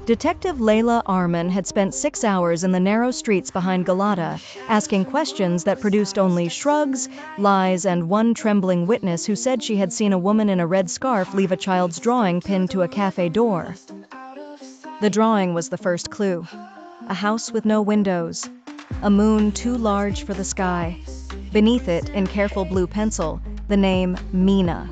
Detective Leyla Arman had spent 6 hours in the narrow streets behind Galata, asking questions that produced only shrugs, lies, and one trembling witness who said she had seen a woman in a red scarf leave a child's drawing pinned to a cafe door. The drawing was the first clue. A house with no windows. A moon too large for the sky. Beneath it, in careful blue pencil, the name Mina.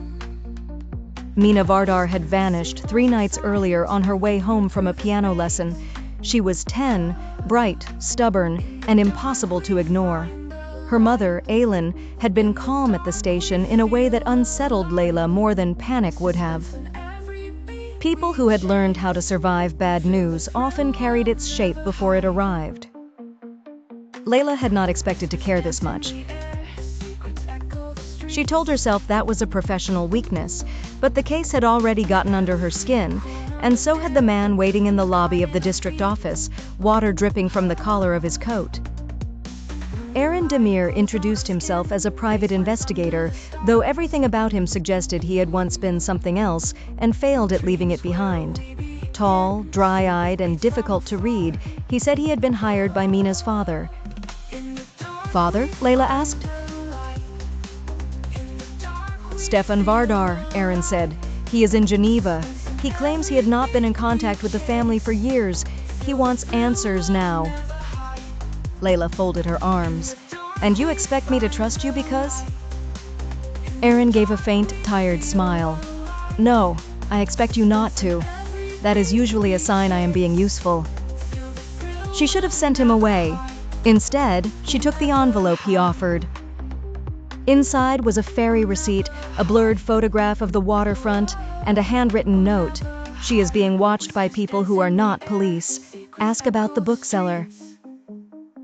Mina Vardar had vanished 3 nights earlier on her way home from a piano lesson. She was 10, bright, stubborn, and impossible to ignore. Her mother, Aylin, had been calm at the station in a way that unsettled Leyla more than panic would have. People who had learned how to survive bad news often carried its shape before it arrived. Leyla had not expected to care this much. She told herself that was a professional weakness, but the case had already gotten under her skin, and so had the man waiting in the lobby of the district office, water dripping from the collar of his coat. Eren Demir introduced himself as a private investigator, though everything about him suggested he had once been something else and failed at leaving it behind. Tall, dry-eyed, and difficult to read, he said he had been hired by Mina's father. "Father?" Leyla asked. "Stefan Vardar," Eren said. "He is in Geneva. He claims he had not been in contact with the family for years. He wants answers now." Leyla folded her arms. "And you expect me to trust you because?" Eren gave a faint, tired smile. "No, I expect you not to. That is usually a sign I am being useful." She should have sent him away. Instead, she took the envelope he offered. Inside was a ferry receipt, a blurred photograph of the waterfront, and a handwritten note. "She is being watched by people who are not police. Ask about the bookseller."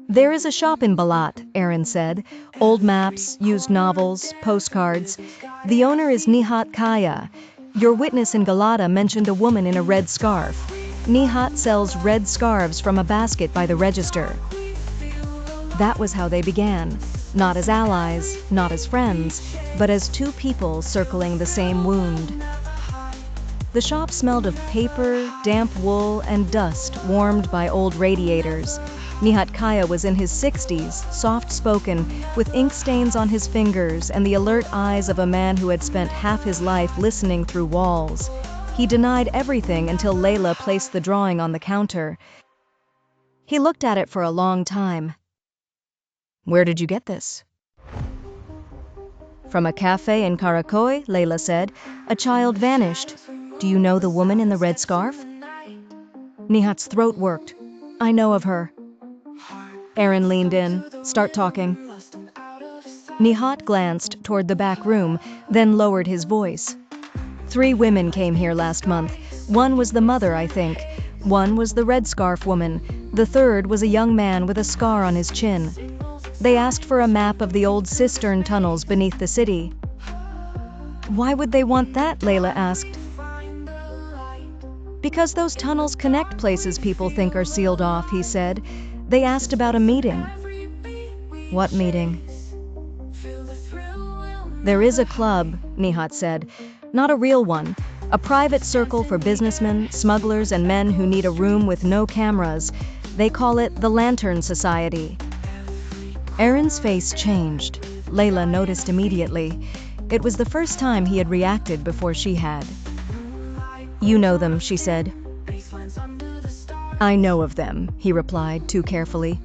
"There is a shop in Balat," Eren said. "Old maps, used novels, postcards. The owner is Nihat Kaya. Your witness in Galata mentioned a woman in a red scarf. Nihat sells red scarves from a basket by the register." That was how they began. Not as allies, not as friends, but as 2 people circling the same wound. The shop smelled of paper, damp wool, and dust warmed by old radiators. Nihat Kaya was in his 60s, soft-spoken, with ink stains on his fingers and the alert eyes of a man who had spent half his life listening through walls. He denied everything until Leyla placed the drawing on the counter. He looked at it for a long time. "Where did you get this?" "From a cafe in Karakoy," Leyla said. "A child vanished. Do you know the woman in the red scarf?" Nihat's throat worked. "I know of her." Eren leaned in. "Start talking." Nihat glanced toward the back room, then lowered his voice. 3 women came here last month. One was the mother, I think. One was the red scarf woman. The third was a young man with a scar on his chin. They asked for a map of the old cistern tunnels beneath the city." "Why would they want that?" Leyla asked. "Because those tunnels connect places people think are sealed off," he said. "They asked about a meeting." "What meeting?" "There is a club," Nihat said. "Not a real one. A private circle for businessmen, smugglers, and men who need a room with no cameras. They call it the Lantern Society." Eren's face changed. Leyla noticed immediately. It was the first time he had reacted before she had. "You know them," she said. "I know of them," he replied too carefully.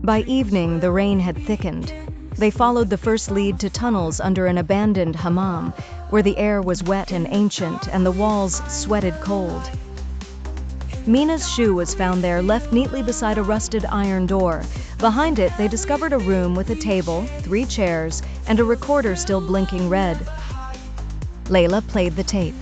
By evening, the rain had thickened. They followed the first lead to tunnels under an abandoned hammam, where the air was wet and ancient and the walls sweated cold. Mina's shoe was found there, left neatly beside a rusted iron door. Behind it, they discovered a room with a table, 3 chairs, and a recorder still blinking red. Leyla played the tape.